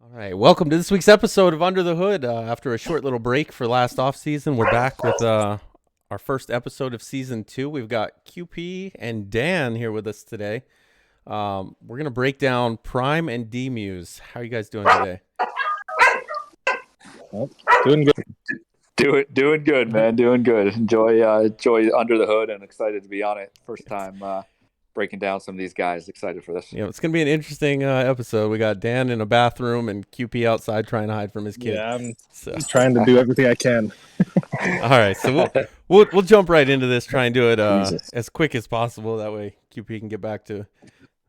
All right, welcome to this week's episode of Under the Hood. After a short little break for last off season, we're back with our first episode of season 2. We've got QP and Dan here with us today. We're gonna break down Prime and Dmues. How are you guys doing today? Well, doing good. Doing good, man. Doing good. Enjoy Under the Hood, and excited to be on it. First time breaking down some of these guys. Excited for this. Yeah, it's gonna be an interesting episode. We got Dan in a bathroom and QP outside trying to hide from his kid. Yeah, I'm So, trying to do everything I can. all right, so we'll jump right into this. Try and do it Jesus. as quick as possible. That way, QP can get back to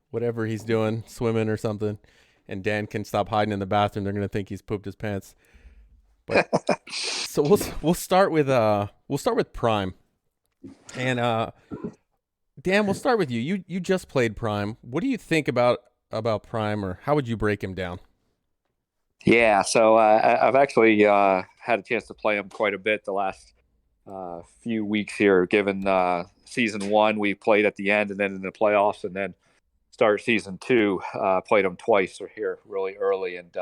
whatever he's doing, swimming or something, and Dan can stop hiding in the bathroom. They're gonna think he's pooped his pants. But so we'll start with Prime, and Dan, we'll start with you. You just played Prime. What do you think about Prime, or how would you break him down? Yeah, so I've actually had a chance to play him quite a bit the last few weeks here. Given season 1, we played at the end, and then in the playoffs, and then start season 2, played him twice here really early, and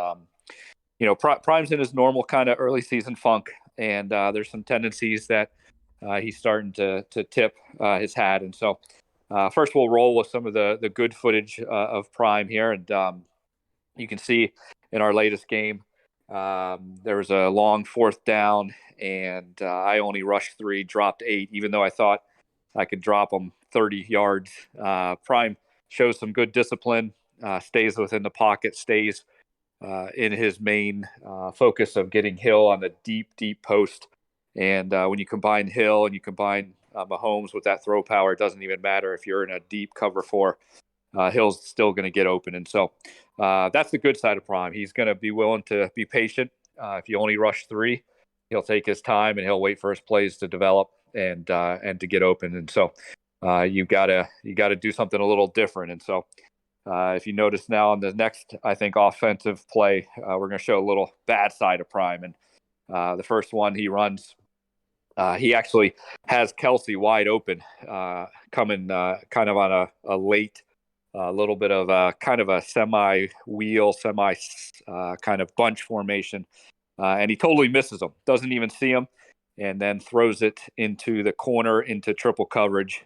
Prime's in his normal kind of early season funk, and there's some tendencies that he's starting to tip his hat. And so first we'll roll with some of the good footage of Prime here. And you can see in our latest game, there was a long fourth down, and I only rushed 3, dropped 8, even though I thought I could drop him 30 yards. Prime shows some good discipline, stays within the pocket, stays in his main focus of getting Hill on the deep post. And when you combine Hill and you combine Mahomes with that throw power, it doesn't even matter if you're in a deep cover 4. Hill's still going to get open. And so that's the good side of Prime. He's going to be willing to be patient. If you only rush 3, he'll take his time and he'll wait for his plays to develop and to get open. And so you gotta do something a little different. And so if you notice now on the next, I think, offensive play, we're going to show a little bad side of Prime. And the first one he runs, he actually has Kelsey wide open, coming kind of on a late, little bit of a kind of a semi-wheel, kind of bunch formation. And he totally misses him, doesn't even see him, and then throws it into the corner into triple coverage,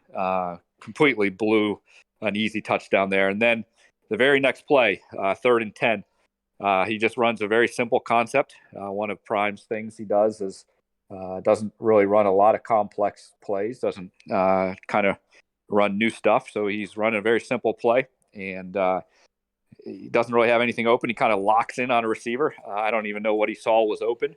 completely blew an easy touchdown there. And then the very next play, 3rd and 10, he just runs a very simple concept. One of Prime's things he does is doesn't really run a lot of complex plays, doesn't kind of run new stuff. So he's running a very simple play, and he doesn't really have anything open. He kind of locks in on a receiver. I don't even know what he saw was open,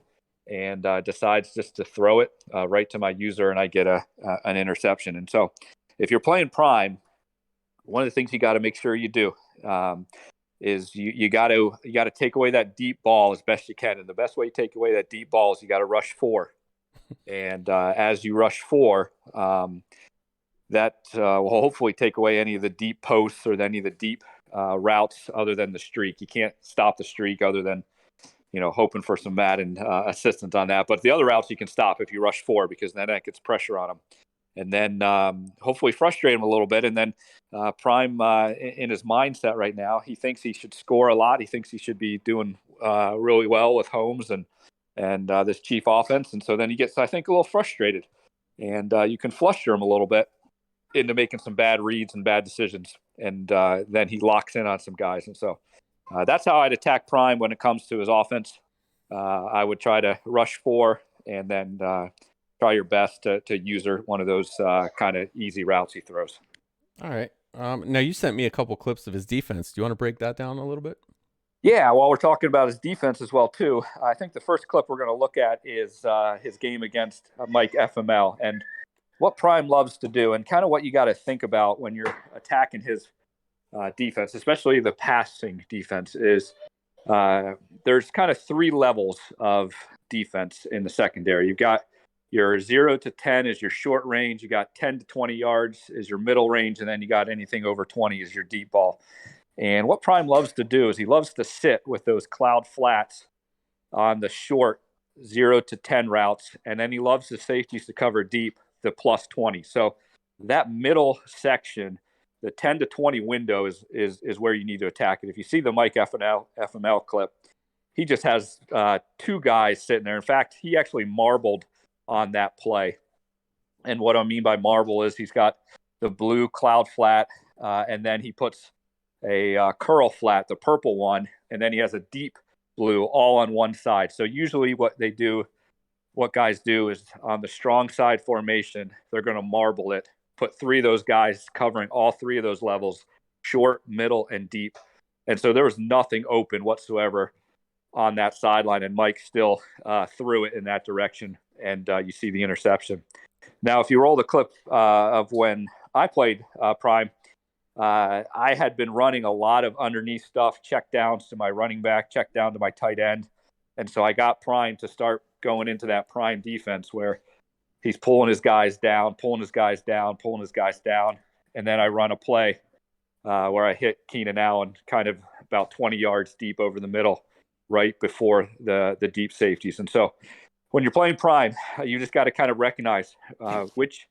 and decides just to throw it right to my user, and I get an interception. And so if you're playing Prime, one of the things you got to make sure you do is you got to take away that deep ball as best you can. And the best way to take away that deep ball is you got to rush 4. And as you rush 4, that will hopefully take away any of the deep posts or any of the deep routes other than the streak. You can't stop the streak other than hoping for some Madden assistance on that. But the other routes you can stop if you rush 4, because then that gets pressure on them. And then hopefully frustrate him a little bit. And then Prime, in his mindset right now, he thinks he should score a lot. He thinks he should be doing really well with Holmes and this Chief offense. And so then he gets, I think, a little frustrated. And you can fluster him a little bit into making some bad reads and bad decisions. And then he locks in on some guys. And so that's how I'd attack Prime when it comes to his offense. I would try to rush 4 and then try your best to user one of those kind of easy routes he throws. All right. Now you sent me a couple clips of his defense. Do you want to break that down a little bit? Yeah, while we're talking about his defense as well, too, I think the first clip we're going to look at is his game against Mike FML, and what Prime loves to do, and kind of what you got to think about when you're attacking his defense, especially the passing defense, is there's kind of 3 levels of defense in the secondary. You've got your 0 to 10 is your short range. You got 10 to 20 yards is your middle range. And then you got anything over 20 is your deep ball. And what Prime loves to do is he loves to sit with those cloud flats on the short 0 to 10 routes. And then he loves the safeties to cover deep, the plus 20. So that middle section, the 10 to 20 window is where you need to attack it. If you see the Mike FML clip, he just has two guys sitting there. In fact, he actually marbled on that play. And what I mean by marble is he's got the blue cloud flat, and then he puts a curl flat, the purple one, and then he has a deep blue all on one side. So usually what guys do is on the strong side formation, they're going to marble it, put three of those guys covering all three of those levels, short, middle, and deep. And so there was nothing open whatsoever on that sideline, and Mike still threw it in that direction, and you see the interception. Now, if you roll the clip of when I played Prime, I had been running a lot of underneath stuff, check downs to my running back, check down to my tight end. And so I got Prime to start going into that Prime defense where he's pulling his guys down, pulling his guys down, pulling his guys down. And then I run a play where I hit Keenan Allen kind of about 20 yards deep over the middle right before the deep safeties. And so when you're playing Prime, you just got to kind of recognize which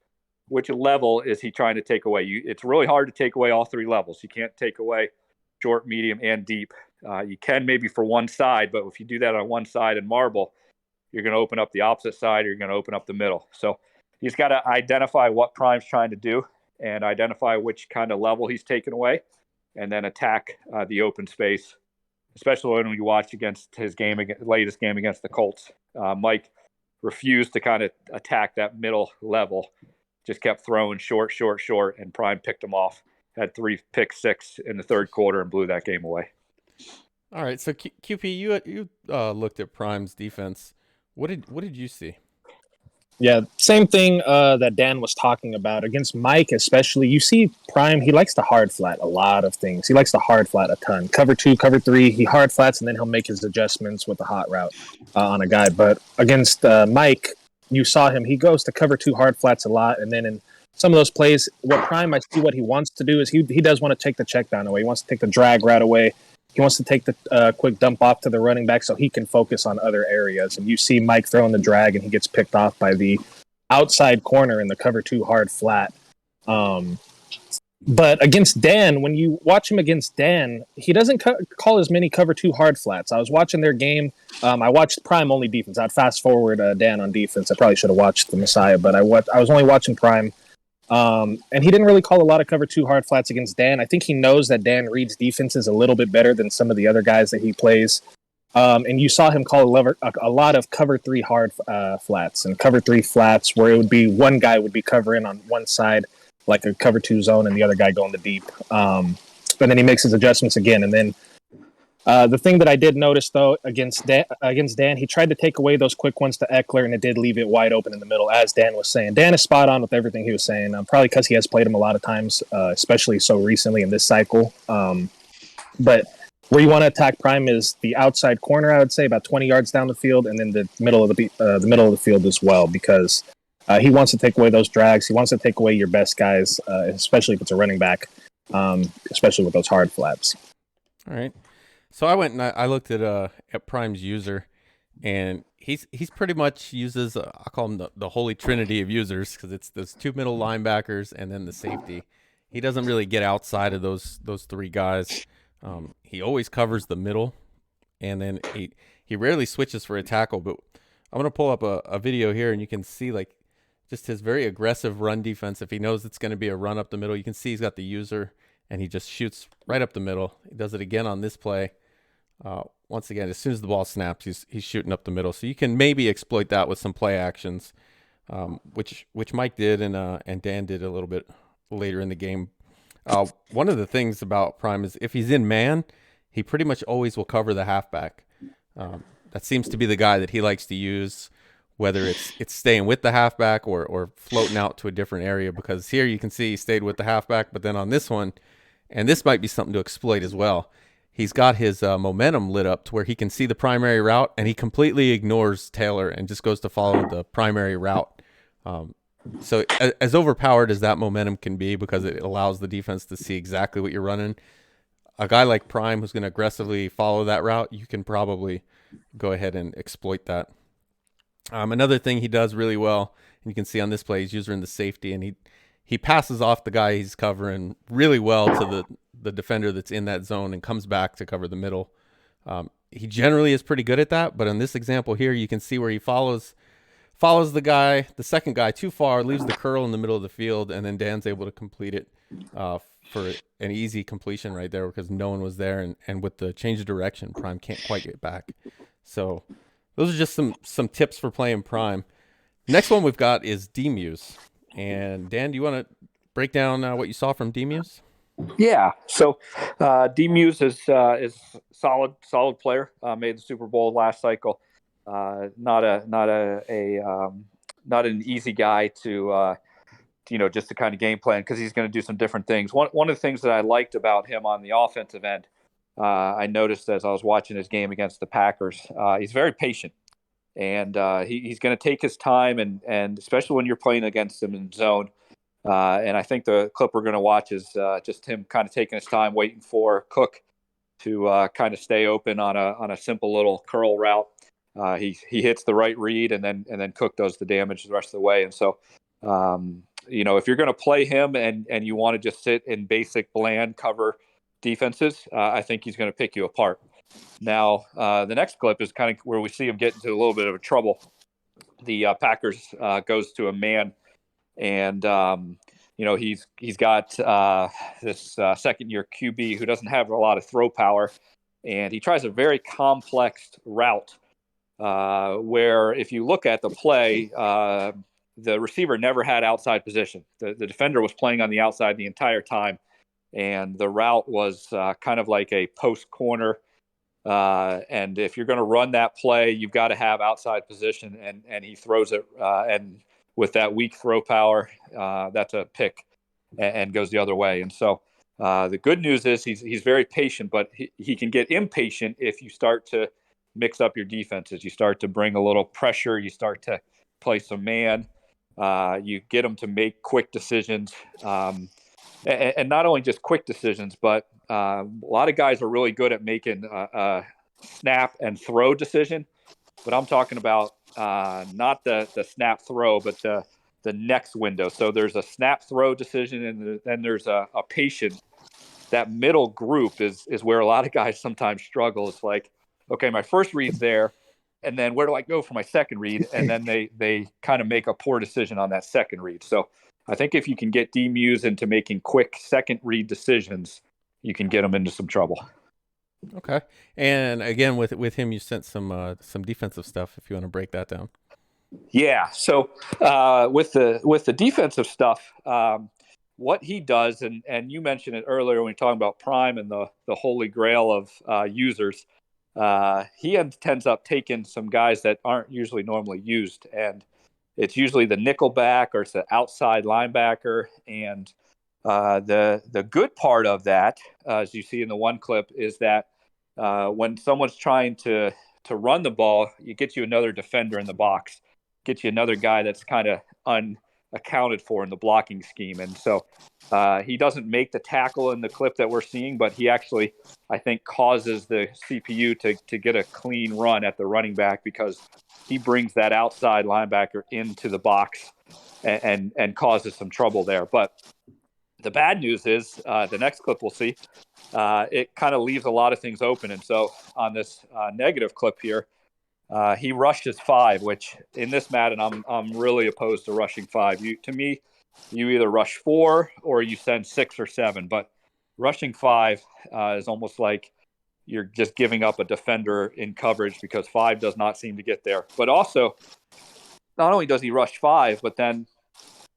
level is he trying to take away. It's really hard to take away all three levels. You can't take away short, medium, and deep. You can maybe for one side, but if you do that on one side and marble, you're going to open up the opposite side, or you're going to open up the middle. So he's got to identify what Prime's trying to do and identify which kind of level he's taking away, and then attack the open space, especially when you watch against his latest game against the Colts. Mike refused to kind of attack that middle level, just kept throwing short, and Prime picked him off. Had 3 pick six in the third quarter and blew that game away. All right, so QP, you looked at Prime's defense. What did you see? Yeah, same thing that Dan was talking about. Against Mike especially, you see Prime, he likes to hard flat a lot of things. He likes to hard flat a ton. Cover 2, cover 3, he hard flats, and then he'll make his adjustments with the hot route on a guy. But against Mike, you saw him, he goes to cover 2 hard flats a lot, and then in some of those plays, what Prime, I see what he wants to do is he does want to take the check down away. He wants to take the drag route away. He wants to take the quick dump off to the running back so he can focus on other areas. And you see Mike throwing the drag, and he gets picked off by the outside corner in the cover 2 hard flat. But against Dan, when you watch him against Dan, he doesn't call as many cover 2 hard flats. I was watching their game. I watched Prime only defense. I'd fast forward Dan on defense. I probably should have watched the Messiah, but I was only watching Prime. And he didn't really call a lot of cover 2 hard flats against Dan. I think he knows that Dan reads defenses a little bit better than some of the other guys that he plays. And you saw him call a lot of cover 3 hard flats and cover 3 flats where it would be one guy would be covering on one side, like a cover 2 zone, and the other guy going the deep. And then he makes his adjustments again. And then the thing that I did notice, though, against Dan, he tried to take away those quick ones to Eckler, and it did leave it wide open in the middle, as Dan was saying. Dan is spot on with everything he was saying, probably because he has played him a lot of times, especially so recently in this cycle. But where you want to attack Prime is the outside corner, I would say, about 20 yards down the field, and then the middle of the field as well, because he wants to take away those drags. He wants to take away your best guys, especially if it's a running back, especially with those hard flaps. All right. So I went and I looked at Prime's user, and he's pretty much uses I call him the holy trinity of users, because it's those 2 middle linebackers and then the safety. He doesn't really get outside of those 3 guys. He always covers the middle, and then he rarely switches for a tackle. But I'm gonna pull up a video here, and you can see like just his very aggressive run defense. If he knows it's going to be a run up the middle, you can see he's got the user, and he just shoots right up the middle. He does it again on this play. Once again, as soon as the ball snaps, he's shooting up the middle. So you can maybe exploit that with some play actions, which Mike did and Dan did a little bit later in the game. One of the things about Prime is if he's in man, he pretty much always will cover the halfback. That seems to be the guy that he likes to use, whether it's staying with the halfback or floating out to a different area. Because here you can see he stayed with the halfback, but then on this one, and this might be something to exploit as well, he's got his momentum lit up to where he can see the primary route, and he completely ignores Taylor and just goes to follow the primary route. So as overpowered as that momentum can be, because it allows the defense to see exactly what you're running, a guy like Prime who's going to aggressively follow that route, you can probably go ahead and exploit that. Another thing he does really well, and you can see on this play, he's using the safety, and he passes off the guy he's covering really well to the defender that's in that zone and comes back to cover the middle. he generally is pretty good at that. But in this example here, you can see where he follows the second guy too far, leaves the curl in the middle of the field, and then Dan's able to complete it for an easy completion right there because no one was there, and with the change of direction, Prime can't quite get back. So those are just some tips for playing Prime. Next one we've got is Dmues. And Dan, do you want to break down what you saw from Dmues? Yeah. So Dmues is solid player. Made the Super Bowl last cycle. Not an easy guy to just to kind of game plan because he's going to do some different things. One of the things that I liked about him on the offensive end, I noticed as I was watching his game against the Packers, he's very patient. And he's going to take his time, and especially when you're playing against him in zone. And I think the clip we're going to watch is just him kind of taking his time, waiting for Cook to kind of stay open on a simple little curl route. He hits the right read, and then Cook does the damage the rest of the way. And so, if you're going to play him and you want to just sit in basic bland cover defenses, I think he's going to pick you apart. Now, the next clip is kind of where we see him get into a little bit of trouble. The Packers goes to a man, and he's got this second-year QB who doesn't have a lot of throw power, and he tries a very complex route where if you look at the play, the receiver never had outside position. The defender was playing on the outside the entire time, and the route was kind of like a post corner. And if you're going to run that play, you've got to have outside position, and he throws it. And with that weak throw power, that's a pick and goes the other way. And so the good news is he's very patient, but he can get impatient if you start to mix up your defenses. You start to bring a little pressure. You start to play some man. You get him to make quick decisions. And not only just quick decisions, but a lot of guys are really good at making a snap and throw decision. But I'm talking about not the snap throw, but the next window. So there's a snap throw decision, and then there's a patient. That middle group is where a lot of guys sometimes struggle. It's like, okay, my first read's there, and then where do I go for my second read? And then they kind of make a poor decision on that second read. So I think if you can get Dmues into making quick second read decisions, you can get him into some trouble. Okay. And again, with him, you sent some defensive stuff. If you want to break that down. Yeah. So with the defensive stuff, what he does, and you mentioned it earlier when we were talking about Prime and the holy grail of users. He ends up taking some guys that aren't usually normally used, and it's usually the nickel back or it's the outside linebacker. And the good part of that, as you see in the one clip, is that when someone's trying to run the ball, it gets you another defender in the box, gets you another guy that's kind of unaccounted for in the blocking scheme. And so he doesn't make the tackle in the clip that we're seeing, but he actually, I think, causes the CPU to get a clean run at the running back because he brings that outside linebacker into the box and causes some trouble there. But the bad news is the next clip we'll see, it kind of leaves a lot of things open. And so on this negative clip here, he rushes 5, which in this Madden, I'm really opposed to rushing 5. To me, you either rush 4 or you send 6 or 7. But rushing 5 is almost like you're just giving up a defender in coverage because 5 does not seem to get there. But also, not only does he rush 5, but then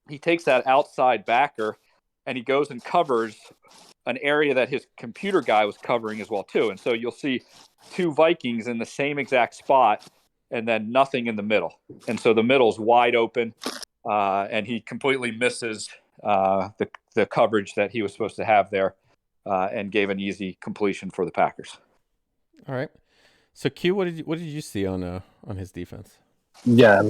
he takes that outside backer and he goes and covers an area that his computer guy was covering as well too. And so you'll see 2 Vikings in the same exact spot and then nothing in the middle. And so the middle's wide open and he completely misses the coverage that he was supposed to have there and gave an easy completion for the Packers. All right. So Q, what did you see on his defense? Yeah,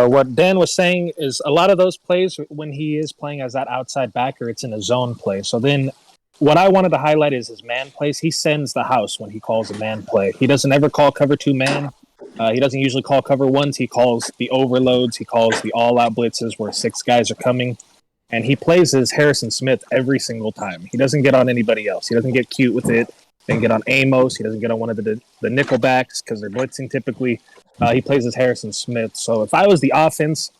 what Dan was saying is a lot of those plays when he is playing as that outside backer, it's in a zone play. So then what I wanted to highlight is his man plays. He sends the house when he calls a man play. He doesn't ever call cover 2 man. He doesn't usually call cover 1s. He calls the overloads. He calls the all-out blitzes where 6 guys are coming. And he plays as Harrison Smith every single time. He doesn't get on anybody else. He doesn't get cute with it. Didn't get on Amos. He doesn't get on one of the nickel backs because they're blitzing typically. He plays as Harrison Smith. So if I was the offense,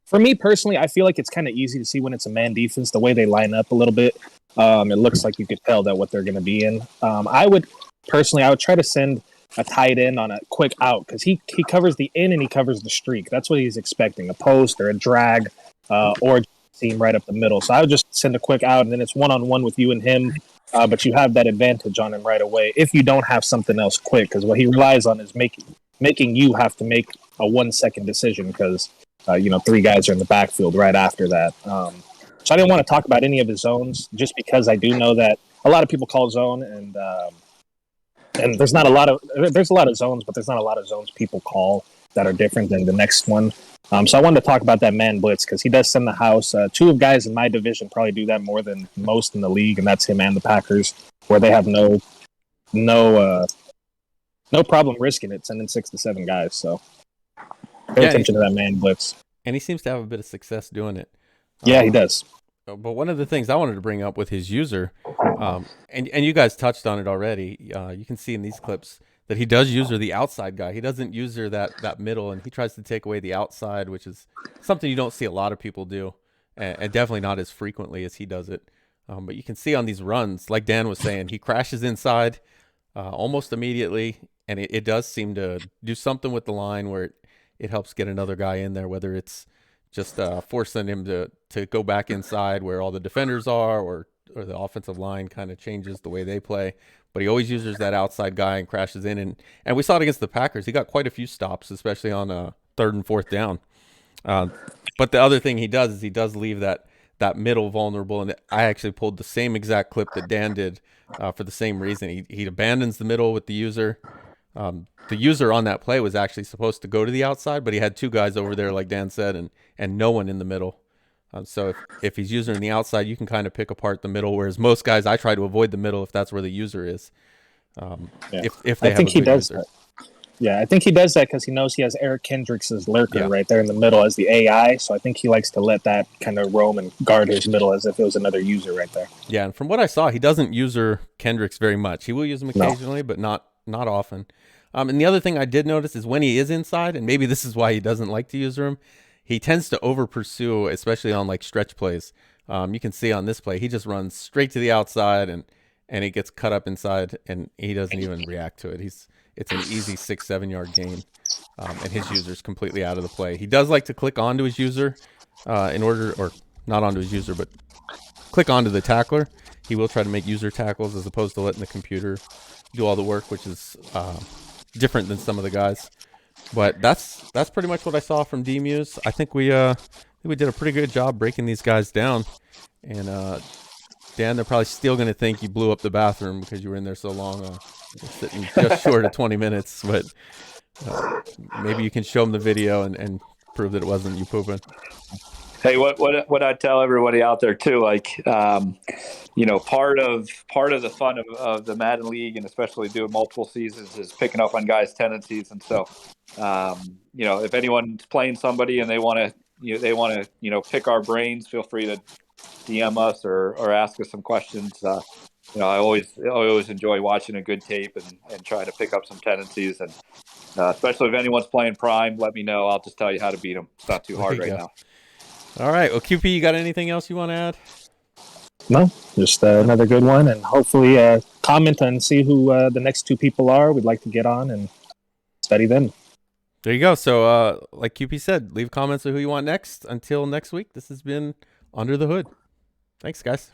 for me personally, I feel like it's kind of easy to see when it's a man defense, the way they line up a little bit. It looks like you could tell that what they're going to be in. I would try to send a tight end on a quick out because he covers the in and he covers the streak. That's what he's expecting, a post or a drag or a seam right up the middle. So I would just send a quick out, and then it's one-on-one with you and him. But you have that advantage on him right away if you don't have something else quick, because what he relies on is making you have to make a 1 second decision because, 3 guys are in the backfield right after that. So I didn't want to talk about any of his zones just because I do know that a lot of people call zone and there's a lot of zones, but there's not a lot of zones people call that are different than the next one. So I wanted to talk about that man blitz because he does send the house. 2 guys in my division probably do that more than most in the league, and that's him and the Packers, where they have no problem risking it, sending 6 to 7 guys. So pay attention to that man blitz. And he seems to have a bit of success doing it. Yeah, he does. But one of the things I wanted to bring up with his user, and you guys touched on it already, you can see in these clips that he does user the outside guy. He doesn't user that middle, and he tries to take away the outside, which is something you don't see a lot of people do, and definitely not as frequently as he does it. But you can see on these runs, like Dan was saying, he crashes inside almost immediately, and it does seem to do something with the line where it helps get another guy in there, whether it's just forcing him to go back inside where all the defenders are, or the offensive line kind of changes the way they play. But he always uses that outside guy and crashes in. And we saw it against the Packers. He got quite a few stops, especially on 3rd and 4th down. But the other thing he does is he does leave that middle vulnerable. And I actually pulled the same exact clip that Dan did for the same reason. He abandons the middle with the user. The user on that play was actually supposed to go to the outside, but he had 2 guys over there, like Dan said, and no one in the middle. So if he's using the outside, you can kind of pick apart the middle, whereas most guys, I try to avoid the middle if that's where the user is. If they have a good user. Yeah, I think he does that because he knows he has Eric Kendricks' lurker right there in the middle as the AI, so I think he likes to let that kind of roam and guard his middle as if it was another user right there. Yeah, and from what I saw, he doesn't user Kendricks very much. He will use him occasionally, but not often. And the other thing I did notice is when he is inside, and maybe this is why he doesn't like to use him, he tends to over pursue, especially on like stretch plays. You can see on this play, he just runs straight to the outside and he gets cut up inside, and he doesn't even react to it. It's an easy 6-7 yard gain, and his user's completely out of the play. He does like to click onto his user or not onto his user, but click onto the tackler. He will try to make user tackles as opposed to letting the computer do all the work, which is different than some of the guys. But that's pretty much what I saw from Dmues. I think we did a pretty good job breaking these guys down. And Dan, they're probably still going to think you blew up the bathroom because you were in there so long, sitting just short of 20 minutes. But maybe you can show them the video and prove that it wasn't you pooping. Hey, what I tell everybody out there too, like, part of the fun of the Madden League, and especially doing multiple seasons, is picking up on guys' tendencies. And so, if anyone's playing somebody and they want to pick our brains, feel free to DM us or ask us some questions. I always enjoy watching a good tape and trying to pick up some tendencies. And especially if anyone's playing Prime, let me know. I'll just tell you how to beat them. It's not too hard right now. All right. Well, QP, you got anything else you want to add? No, just another good one, and hopefully comment and see who the next 2 people are. We'd like to get on and study them. There you go. So, like QP said, leave comments of who you want next. Until next week, this has been Under the Hood. Thanks, guys.